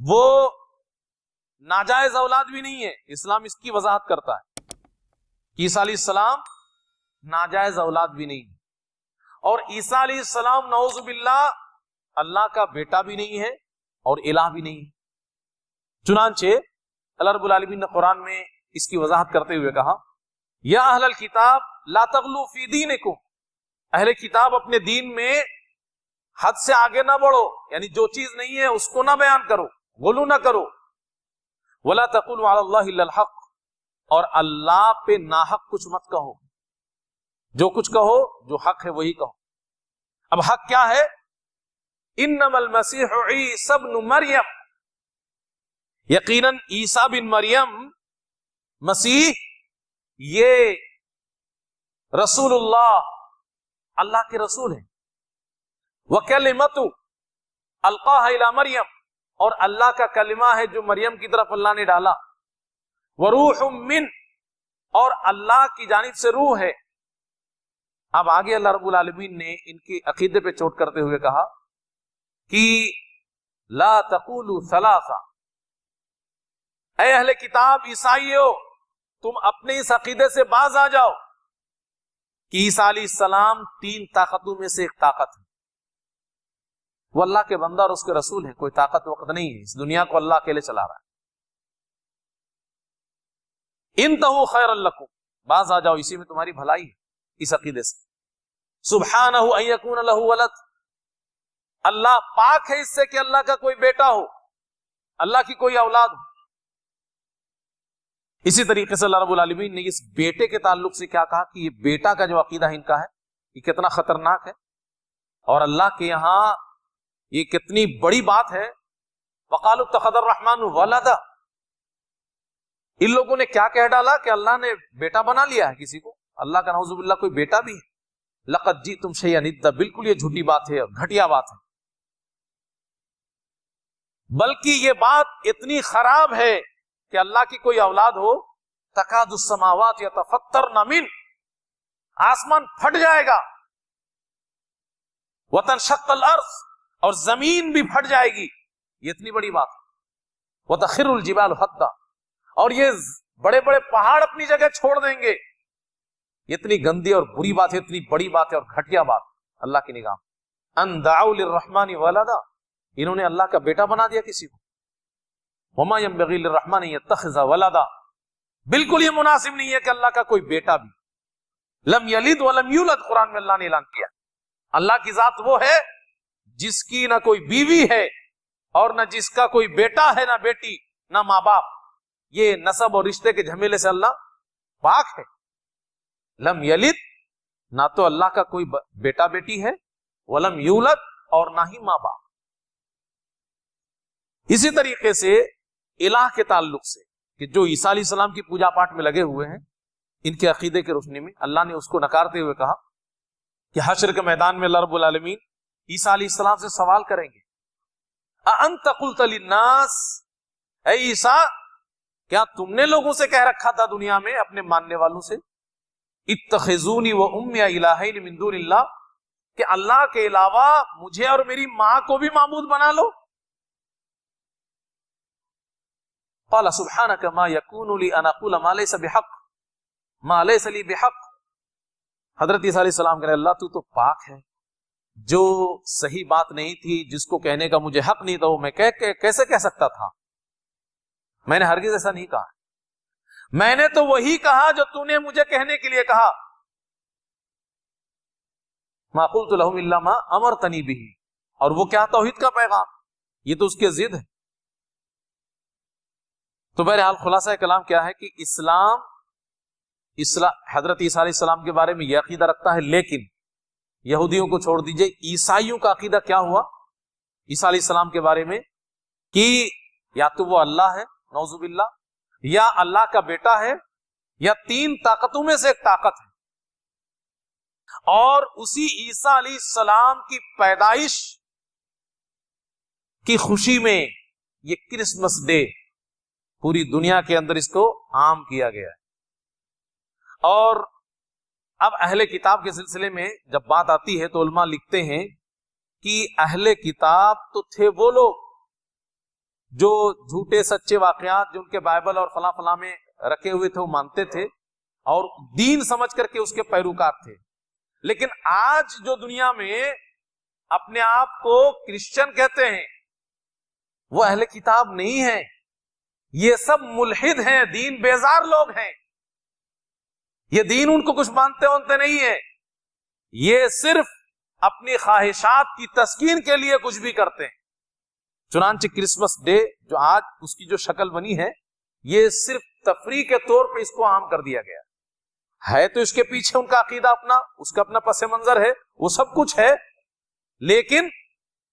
وہ ناجائز اولاد بھی نہیں ہے. اسلام اس کی وضاحت کرتا ہے کہ عیسیٰ علیہ السلام ناجائز اولاد بھی نہیں ہے, اور عیسیٰ علیہ السلام نعوذ باللہ اللہ کا بیٹا بھی نہیں ہے اور الہ بھی نہیں ہے. چنانچہ اللہ رب العالمین نے قرآن میں اس کی وضاحت کرتے ہوئے کہا یا اہل الکتاب لا تغلوا فی دینکم, اہل کتاب اپنے دین میں حد سے آگے نہ بڑھو, یعنی جو چیز نہیں ہے اس کو نہ بیان کرو, غلو نہ کرو. ولا تقولوا علی اللہ الا الحق, اور اللہ پہ ناحق کچھ مت کہو, جو کچھ کہو جو حق ہے وہی کہو. اب حق کیا ہے؟ انما المسیح عیسی ابن مریم, یقیناً عیسیٰ بن مریم مسیح یہ رسول اللہ کے رسول ہیں. وَكَلِمَتُ أَلْقَاهَا إِلَى مریم, اور اللہ کا کلمہ ہے جو مریم کی طرف اللہ نے ڈالا. وَرُوحٌ مِّن, اور اللہ کی جانب سے روح ہے. اب آگے اللہ رب العالمین نے ان کے عقیدے پہ چوٹ کرتے ہوئے کہا کہ لا تقولوا ثلاثہ, اے اہل کتاب عیسائیو تم اپنے اس عقیدے سے باز آ جاؤ کہ عیسیٰ علیہ السلام 3 طاقتوں میں سے ایک طاقت ہے. وہ اللہ کے بندہ اور اس کے رسول ہے, کوئی طاقت وقت نہیں ہے, اس دنیا کو اللہ اکیلے چلا رہا ہے. انتہوا خیر لکم, باز آ جاؤ, اسی میں تمہاری بھلائی ہے اس عقیدے سے. سبحانہ ان یکون لہ ولد, اللہ پاک ہے اس سے کہ اللہ کا کوئی بیٹا ہو, اللہ کی کوئی اولاد ہو. اسی طریقے سے اللہ رب العالمین نے اس بیٹے کے تعلق سے کیا کہا کہ یہ بیٹا کا جو عقیدہ ہے ان کا ہے یہ کتنا خطرناک ہے, اور اللہ کے یہاں یہ کتنی بڑی بات ہے. وقالوا اتخذ الرحمن ولدا, ان لوگوں نے کیا کہہ ڈالا کہ اللہ نے بیٹا بنا لیا ہے کسی کو, اللہ کا نعوذ باللہ کوئی بیٹا بھی ہے. لقد جئتم شیئا ادا, بالکل یہ جھوٹی بات ہے اور گھٹیا بات ہے, بلکہ یہ بات اتنی خراب ہے کہ اللہ کی کوئی اولاد ہو. تکاد السماوات یتفطرن من, آسمان پھٹ جائے گا. وتنشق الارض, اور زمین بھی پھٹ جائے گی, یہ اتنی بڑی بات. وتخر الجبال حدا, اور یہ بڑے بڑے پہاڑ اپنی جگہ چھوڑ دیں گے. یہ اتنی گندی اور بری بات ہے, اتنی بڑی بات ہے اور گھٹیا بات اللہ کی نگاہ. ان دعوا للرحمن ولدا, انہوں نے اللہ کا بیٹا بنا دیا کسی کو. وما ينبغي للرحمن ان يتخذ ولدا, بالکل یہ مناسب نہیں ہے کہ اللہ کا کوئی بیٹا بھی. لم یلد ولم یولد, قرآن میں اللہ نے اعلان کیا اللہ کی ذات وہ ہے جس کی نہ کوئی بیوی ہے اور نہ جس کا کوئی بیٹا ہے, نہ بیٹی, نہ ماں باپ. یہ نسب اور رشتے کے جھمیلے سے اللہ پاک ہے. لم یلد, نہ تو اللہ کا کوئی بیٹا بیٹی ہے, ولم یولد, اور نہ ہی ماں باپ. اسی طریقے سے الہ کے تعلق سے کہ جو عیسیٰ علیہ السلام کی پوجا پاٹ میں لگے ہوئے ہیں, ان کے عقیدے کے روشنی میں اللہ نے اس کو نکارتے ہوئے کہا کہ حشر کے میدان میں اللہ رب العالمین عیسیٰ علیہ السلام سے سوال کریں گے, اَأَنْتَ قُلْتَ لِلنَّاسِ, اے عیسیٰ کیا تم نے لوگوں سے کہہ رکھا تھا دنیا میں اپنے ماننے والوں سے, اتخذونی وَأُمِّيَ إِلَٰهَيْنِ مِن دُونِ اللَّهِ, کہ اللہ کے علاوہ مجھے اور میری ماں کو بھی معبود بنا لو. قال سبحانك ما يكون لي ان اقول ما ليس بحق ما ليس لي بحق. حضرت عیسیٰ علیہ السلام کہنے اللہ تو پاک ہے, جو صحیح بات نہیں تھی جس کو کہنے کا مجھے حق نہیں تھا وہ میں کیسے کہہ سکتا تھا, میں نے ہرگز ایسا نہیں کہا, میں نے تو وہی کہا جو تو نے مجھے کہنے کے لیے کہا. ما قلت لهم الا ما امرتنی به, اور وہ کیا توحید کا پیغام, یہ تو اس کی ضد ہے. تو بہرحال خلاصہ کلام کیا ہے کہ اسلام حضرت عیسیٰ علیہ السلام کے بارے میں یہ عقیدہ رکھتا ہے, لیکن یہودیوں کو چھوڑ دیجئے, عیسائیوں کا عقیدہ کیا ہوا عیسیٰ علیہ السلام کے بارے میں کہ یا تو وہ اللہ ہے نعوذ باللہ, یا اللہ کا بیٹا ہے, یا 3 طاقتوں میں سے ایک طاقت ہے. اور اسی عیسیٰ علیہ السلام کی پیدائش کی خوشی میں یہ کرسمس ڈے پوری دنیا کے اندر اس کو عام کیا گیا ہے. اور اب اہل کتاب کے سلسلے میں جب بات آتی ہے تو علماء لکھتے ہیں کہ اہل کتاب تو تھے وہ لوگ جو جھوٹے سچے واقعات جو ان کے بائبل اور فلاں فلاں میں رکھے ہوئے تھے وہ مانتے تھے اور دین سمجھ کر کے اس کے پیروکار تھے. لیکن آج جو دنیا میں اپنے آپ کو کرسچن کہتے ہیں وہ اہل کتاب نہیں ہیں, یہ سب ملحد ہیں, دین بیزار لوگ ہیں. یہ دین ان کو کچھ مانتے نہیں ہے, یہ صرف اپنی خواہشات کی تسکین کے لیے کچھ بھی کرتے ہیں. چنانچہ کرسمس ڈے جو آج اس کی جو شکل بنی ہے یہ صرف تفریح کے طور پہ اس کو عام کر دیا گیا ہے. تو اس کے پیچھے ان کا عقیدہ اپنا, اس کا اپنا پس منظر ہے, وہ سب کچھ ہے, لیکن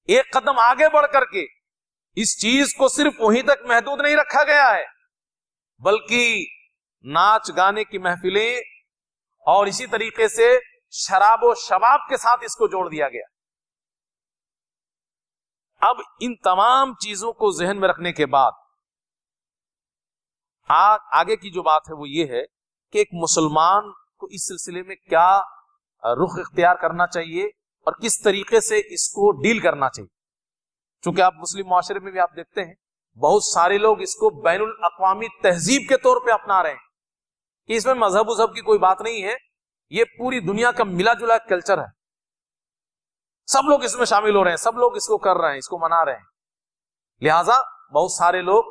ایک قدم آگے بڑھ کر کے اس چیز کو صرف وہیں تک محدود نہیں رکھا گیا ہے, بلکہ ناچ گانے کی محفلیں اور اسی طریقے سے شراب و شباب کے ساتھ اس کو جوڑ دیا گیا. اب ان تمام چیزوں کو ذہن میں رکھنے کے بعد آگے کی جو بات ہے وہ یہ ہے کہ ایک مسلمان کو اس سلسلے میں کیا رخ اختیار کرنا چاہیے اور کس طریقے سے اس کو ڈیل کرنا چاہیے. چونکہ آپ مسلم معاشرے میں بھی آپ دیکھتے ہیں بہت سارے لوگ اس کو بین الاقوامی تہذیب کے طور پہ اپنا رہے ہیں کہ اس میں مذہب وذہب کی کوئی بات نہیں ہے, یہ پوری دنیا کا ملا جلا کلچر ہے, سب لوگ اس میں شامل ہو رہے ہیں, سب لوگ اس کو کر رہے ہیں, اس کو منا رہے ہیں. لہذا بہت سارے لوگ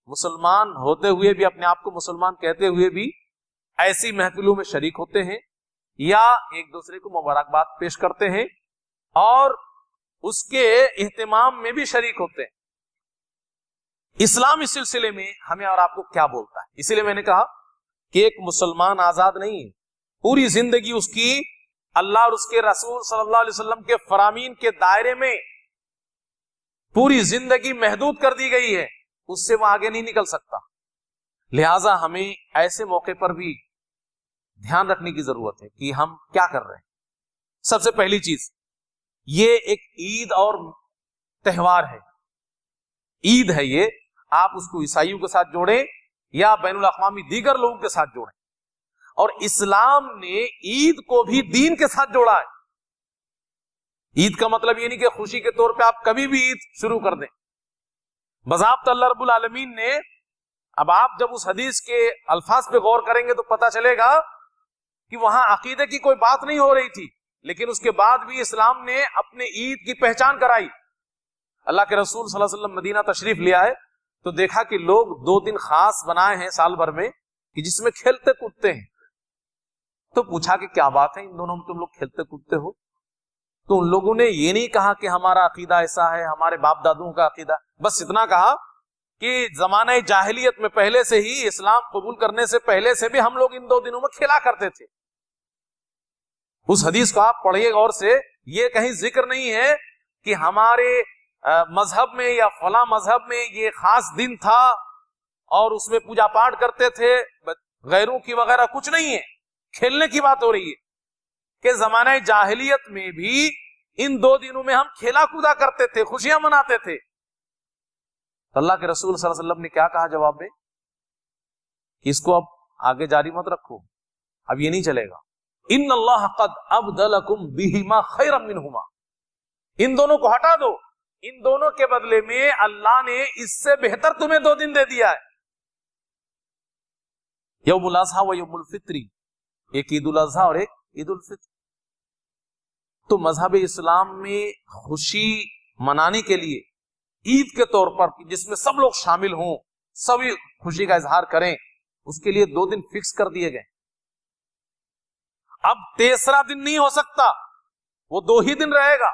مسلمان ہوتے ہوئے بھی, اپنے آپ کو مسلمان کہتے ہوئے بھی ایسی محفلوں میں شریک ہوتے ہیں یا ایک دوسرے کو مبارکباد پیش کرتے ہیں اور اس کے اہتمام میں بھی شریک ہوتے ہیں. اسلام اس سلسلے میں ہمیں اور آپ کو کیا بولتا ہے؟ اسی لیے میں نے کہا کہ ایک مسلمان آزاد نہیں ہے, پوری زندگی اس کی اللہ اور اس کے رسول صلی اللہ علیہ وسلم کے فرامین کے دائرے میں پوری زندگی محدود کر دی گئی ہے, اس سے وہ آگے نہیں نکل سکتا. لہذا ہمیں ایسے موقع پر بھی دھیان رکھنے کی ضرورت ہے کہ ہم کیا کر رہے ہیں. سب سے پہلی چیز یہ ایک عید اور تہوار ہے, عید ہے یہ, آپ اس کو عیسائیوں کے ساتھ جوڑیں یا بین الاقوامی دیگر لوگوں کے ساتھ جوڑیں, اور اسلام نے عید کو بھی دین کے ساتھ جوڑا ہے. عید کا مطلب یہ نہیں کہ خوشی کے طور پہ آپ کبھی بھی عید شروع کر دیں. بضابطہ اللہ رب العالمین نے, اب آپ جب اس حدیث کے الفاظ پہ غور کریں گے تو پتہ چلے گا کہ وہاں عقیدے کی کوئی بات نہیں ہو رہی تھی, لیکن اس کے بعد بھی اسلام نے اپنے عید کی پہچان کرائی. اللہ کے رسول صلی اللہ علیہ وسلم مدینہ تشریف لے آئے تو دیکھا کہ لوگ 2 دن خاص بنائے ہیں سال بھر میں کہ جس میں کھیلتے کودتے ہیں. تو پوچھا کہ کیا بات ہے ان دونوں میں تم لوگ کھیلتے کودتے ہو؟ تو ان لوگوں نے یہ نہیں کہا کہ ہمارا عقیدہ ایسا ہے, ہمارے باپ دادوں کا عقیدہ, بس اتنا کہا کہ زمانہ جاہلیت میں پہلے سے ہی, اسلام قبول کرنے سے پہلے سے بھی ہم لوگ ان 2 دنوں میں کھیلا کرتے تھے. اس حدیث کو آپ پڑھیے غور سے, یہ کہیں ذکر نہیں ہے کہ ہمارے مذہب میں یا فلاں مذہب میں یہ خاص دن تھا اور اس میں پوجا پاٹ کرتے تھے, غیروں کی وغیرہ کچھ نہیں ہے. کھیلنے کی بات ہو رہی ہے کہ زمانہ جاہلیت میں بھی ان 2 دنوں میں ہم کھیلا کودا کرتے تھے, خوشیاں مناتے تھے. تو اللہ کے رسول صلی اللہ علیہ وسلم نے کیا کہا جواب میں کہ اس کو اب آگے جاری مت رکھو, اب یہ نہیں چلے گا. ان اللہ قد ابدلکم بہما خیرا منہما, ان دونوں کو ہٹا دو, ان دونوں کے بدلے میں اللہ نے اس سے بہتر تمہیں 2 دن دے دیا ہے, یوم الاضحیٰ و یوم الفطر, ایک عید الاضحیٰ اور ایک عید الفطر. تو مذہب اسلام میں خوشی منانے کے لیے عید کے طور پر جس میں سب لوگ شامل ہوں, سبھی خوشی کا اظہار کریں, اس کے لیے 2 دن فکس کر دیے گئے. اب تیسرا دن نہیں ہو سکتا, وہ 2 ہی دن رہے گا.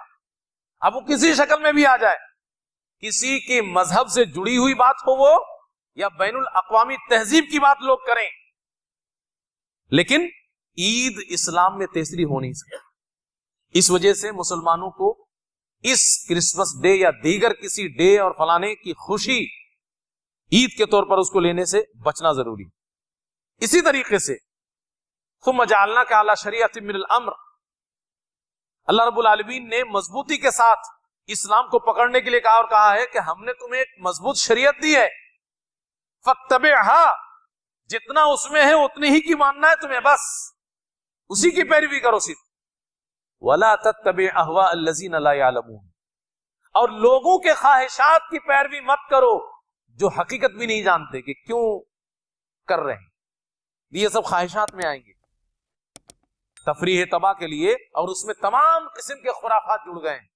اب وہ کسی شکل میں بھی آ جائے, کسی کی مذہب سے جڑی ہوئی بات ہو وہ یا بین الاقوامی تہذیب کی بات لوگ کریں, لیکن عید اسلام میں تیسری ہو نہیں سکتی. اس وجہ سے مسلمانوں کو اس کرسمس ڈے یا دیگر کسی ڈے اور فلانے کی خوشی عید کے طور پر اس کو لینے سے بچنا ضروری. اسی طریقے سے ثم جعلناک علی شریعۃ من الامر, اللہ رب العالمین نے مضبوطی کے ساتھ اسلام کو پکڑنے کے لیے کہا اور کہا ہے کہ ہم نے تمہیں ایک مضبوط شریعت دی ہے, فاتبعھا, جتنا اس میں ہے اتنی ہی کی ماننا ہے تمہیں, بس اسی کی پیروی کرو صرف. ولا تتبع اهواء الذین لا يعلمون, اور لوگوں کے خواہشات کی پیروی مت کرو جو حقیقت بھی نہیں جانتے کہ کیوں کر رہے ہیں. یہ سب خواہشات میں آئیں گے تفریح تباہ کے لیے, اور اس میں تمام قسم کے خرافات جڑ گئے ہیں,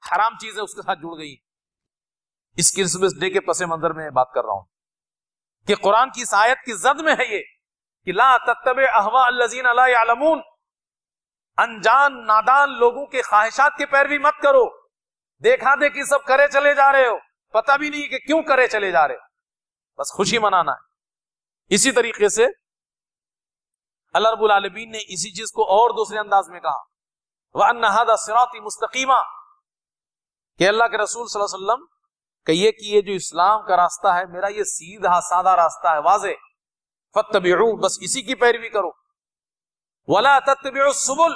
حرام چیزیں اس کے ساتھ جڑ گئی. اس کرسمس ڈے کے پس منظر میں بات کر رہا ہوں کہ قرآن کی اس آیت کی زد میں ہے یہ کہ لا تتبع اہواء الذین لا یعلمون, انجان نادان لوگوں کے خواہشات کی پیروی مت کرو. دیکھا دیکھی سب کرے چلے جا رہے ہو, پتہ بھی نہیں کہ کیوں کرے چلے جا رہے ہو, بس خوشی منانا ہے. اسی طریقے سے اللہ رب العالمین نے اسی چیز کو اور دوسرے انداز میں کہا وَأَنَّ هَذَا صِرَاطِي مُسْتَقِيمًا, کہ اللہ کے رسول صلی اللہ علیہ وسلم کہیے کہ یہ جو اسلام کا راستہ ہے میرا, یہ سیدھا سادہ راستہ ہے, واضح. فَاتَّبِعُوهُ, بس اسی کی پیروی کرو. وَلَا تَتَّبِعُوا السُّبُلَ,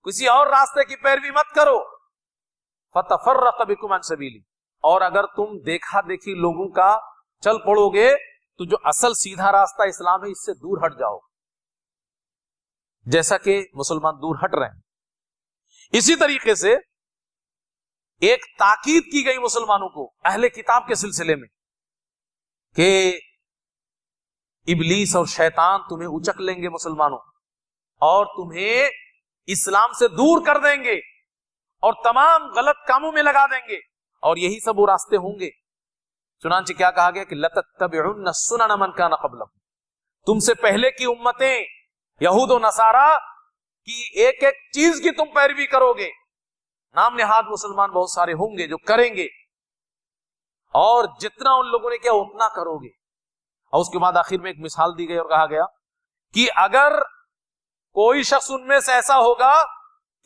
کسی اور راستے کی پیروی مت کرو. فَتَفَرَّقَ بِكُمْ عَنْ سَبِيلِهِ, اور اگر تم دیکھا دیکھی لوگوں کا چل پڑو گے تو جو اصل سیدھا راستہ اسلام ہے اس سے دور ہٹ جاؤ, جیسا کہ مسلمان دور ہٹ رہے ہیں. اسی طریقے سے ایک تاکید کی گئی مسلمانوں کو اہل کتاب کے سلسلے میں کہ ابلیس اور شیطان تمہیں اچک لیں گے مسلمانوں, اور تمہیں اسلام سے دور کر دیں گے اور تمام غلط کاموں میں لگا دیں گے, اور یہی سب وہ راستے ہوں گے. چنانچہ کیا کہا گیا کہ لَتَتَّبِعُنَّ سُنَنَ مَنْ كَانَ قَبْلَكُمْ, تم سے پہلے کی امتیں یہود و نصارہ کی ایک ایک چیز کی تم پیروی کرو گے. نام نہاد مسلمان بہت سارے ہوں گے جو کریں گے, اور جتنا ان لوگوں نے کیا اتنا کرو گے. اور اس کے بعد آخر میں ایک مثال دی گئی اور کہا گیا کہ اگر کوئی شخص ان میں سے ایسا ہوگا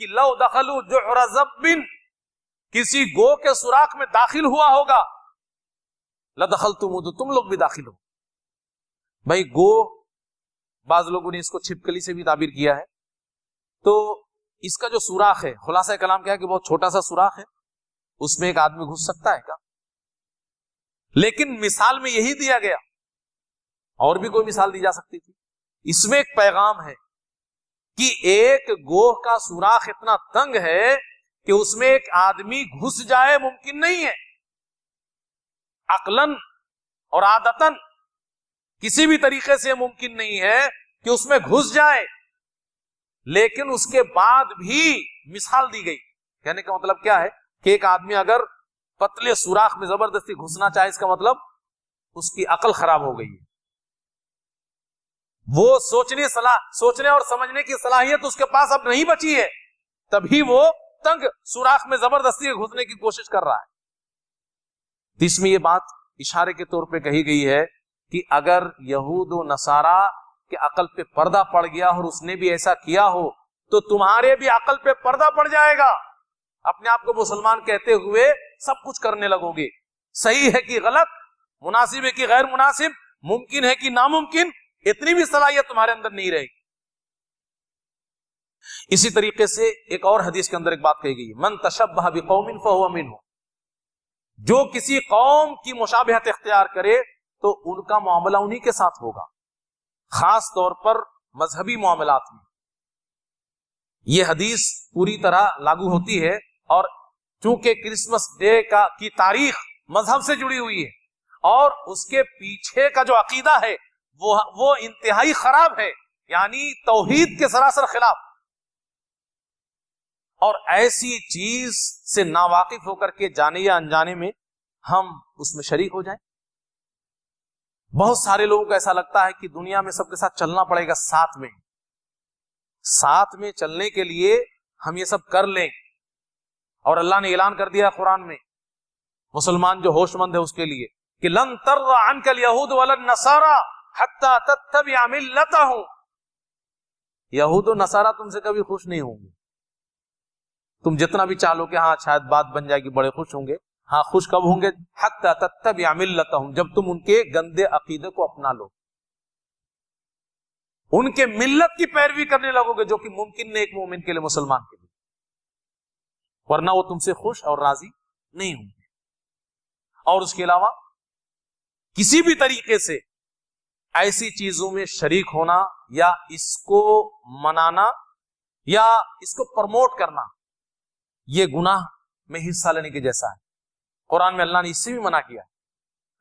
کہ لو دخلوا جحر ذب, کسی گو کے سوراخ میں داخل ہوا ہوگا, لدخلتموہ, تو تم لوگ بھی داخل ہو. بھائی گو, بعض لوگوں نے اس کو چھپکلی سے بھی تعبیر کیا ہے, تو اس کا جو سوراخ ہے, خلاصہ کلام کیا ہے کہ بہت چھوٹا سا سوراخ ہے, اس میں ایک آدمی گھس سکتا ہے کیا؟ لیکن مثال میں یہی دیا گیا, اور بھی کوئی مثال دی جا سکتی تھی. اس میں ایک پیغام ہے کہ ایک گوہ کا سوراخ اتنا تنگ ہے کہ اس میں ایک آدمی گھس جائے ممکن نہیں ہے, عقلاً اور عادتاً کسی بھی طریقے سے ممکن نہیں ہے کہ اس میں گھس جائے. لیکن اس کے بعد بھی مثال دی گئی. کہنے کا مطلب کیا ہے کہ ایک آدمی اگر پتلے سوراخ میں زبردستی گھسنا چاہے, اس کا مطلب اس کی عقل خراب ہو گئی ہے, وہ سوچنے اور سمجھنے کی صلاحیت اس کے پاس اب نہیں بچی ہے, تبھی وہ تنگ سوراخ میں زبردستی گھسنے کی کوشش کر رہا ہے. اس میں یہ بات اشارے کے طور پہ کہی گئی ہے کہ اگر یہود و نصارہ کے عقل پہ پردہ پڑ گیا اور اس نے بھی ایسا کیا ہو تو تمہارے بھی عقل پہ پردہ پڑ جائے گا. اپنے آپ کو مسلمان کہتے ہوئے سب کچھ کرنے لگو گے, صحیح ہے کہ غلط, مناسب ہے کہ غیر مناسب, ممکن ہے کہ ناممکن, اتنی بھی صلاحیت تمہارے اندر نہیں رہے گی. اسی طریقے سے ایک اور حدیث کے اندر ایک بات کہی گئی, من تشبہ بقوم فہو منہم, جو کسی قوم کی مشابہت اختیار کرے تو ان کا معاملہ انہی کے ساتھ ہوگا, خاص طور پر مذہبی معاملات میں. یہ حدیث پوری طرح لاگو ہوتی ہے, اور چونکہ کرسمس ڈے کی تاریخ مذہب سے جڑی ہوئی ہے اور اس کے پیچھے کا جو عقیدہ ہے وہ انتہائی خراب ہے, یعنی توحید کے سراسر خلاف, اور ایسی چیز سے ناواقف ہو کر کے جانے یا انجانے میں ہم اس میں شریک ہو جائیں. بہت سارے لوگوں کو ایسا لگتا ہے کہ دنیا میں سب کے ساتھ چلنا پڑے گا, ساتھ میں چلنے کے لیے ہم یہ سب کر لیں. اور اللہ نے اعلان کر دیا قرآن میں, مسلمان جو ہوش مند ہے اس کے لیے, کہ لن ترضى عنك اليهود ولا النصارى حتى تتبع ملتهم, یہود و نصارہ تم سے کبھی خوش نہیں ہوں گے, تم جتنا بھی چاہو کہ ہاں شاید بات بن جائے گی, بڑے خوش ہوں گے, ہاں خوش کب ہوں گے, حتی تتبع ملتهم, جب تم ان کے گندے عقیدے کو اپنا لو, ان کے ملت کی پیروی کرنے لگو گے, جو کہ ممکن نہیں ایک مومن کے لیے, مسلمان کے لیے, ورنہ وہ تم سے خوش اور راضی نہیں ہوں گے. اور اس کے علاوہ کسی بھی طریقے سے ایسی چیزوں میں شریک ہونا یا اس کو منانا یا اس کو پرموٹ کرنا, یہ گناہ میں حصہ لینے کے جیسا ہے. قرآن میں اللہ نے اس سے بھی منع کیا,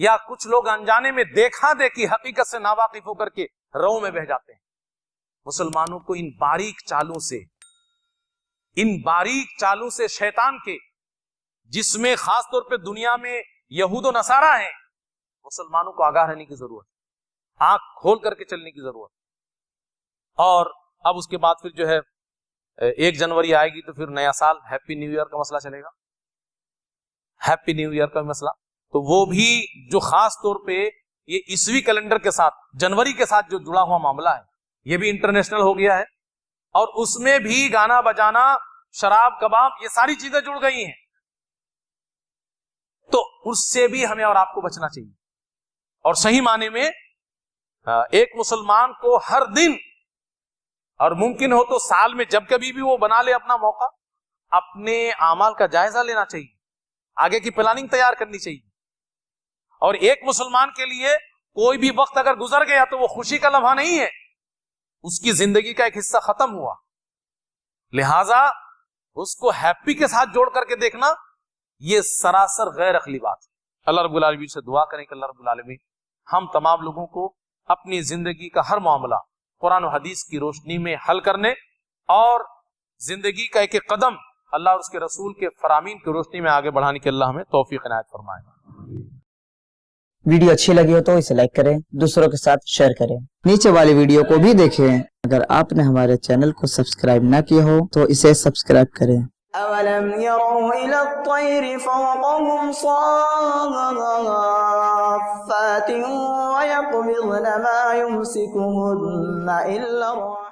یا کچھ لوگ انجانے میں دیکھا دیکھی حقیقت سے ناواقف ہو کر کے رو میں بہ جاتے ہیں. مسلمانوں کو ان باریک چالوں سے شیطان کے، جس میں خاص طور پہ دنیا میں یہود و نصارہ ہیں، مسلمانوں کو آگاہ رہنے کی ضرورت، آنکھ کھول کر کے چلنے کی ضرورت. اور اب اس کے بعد پھر جو ہے 1 جنوری آئے گی تو پھر نیا سال، ہیپی نیو ایئر کا مسئلہ چلے گا، ہیپی نیو ایئر کا مسئلہ. تو وہ بھی جو خاص طور پہ یہ عیسوی کیلنڈر کے ساتھ، جنوری کے ساتھ جو جڑا ہوا معاملہ ہے، یہ بھی انٹرنیشنل ہو گیا ہے. اور اس میں بھی گانا بجانا، شراب کباب، یہ ساری چیزیں جڑ گئی ہیں. تو اس سے بھی ہمیں اور آپ کو بچنا چاہیے. اور صحیح معنی میں ایک مسلمان کو ہر دن، اور ممکن ہو تو سال میں جب کبھی بھی وہ بنا لے اپنا موقع، اپنے اعمال کا جائزہ لینا چاہیے، آگے کی پلاننگ تیار کرنی چاہیے. اور ایک مسلمان کے لیے کوئی بھی وقت اگر گزر گیا تو وہ خوشی کا لمحہ نہیں ہے، اس کی زندگی کا ایک حصہ ختم ہوا. لہذا اس کو ہیپی کے ساتھ جوڑ کر کے دیکھنا یہ سراسر غیر عقلی بات ہے. اللہ رب العالمین سے دعا کریں کہ اللہ رب العالمین ہم تمام لوگوں کو اپنی زندگی کا ہر معاملہ قرآن و حدیث کی روشنی میں حل کرنے، اور زندگی کا ایک ایک قدم اللہ اور اس کے رسول کے فرامین کی روشنی میں آگے بڑھانے کے اللہ ہمیں توفیق عنایت فرمائے. ویڈیو اچھی لگی ہو تو اسے لائک کریں، دوسروں کے ساتھ شیئر کریں. نیچے والی ویڈیو کو بھی دیکھیں. اگر آپ نے ہمارے چینل کو سبسکرائب نہ کیا ہو تو اسے سبسکرائب کریں. أَوَلَمْ يَرَوْا إِلَى الطَّيْرِ فَوْقَهُمْ صَافَّاتٍ وَيَقْبِضْنَ مَا يُمْسِكُهُنَّ إِلَّا الرَّحْمَنُ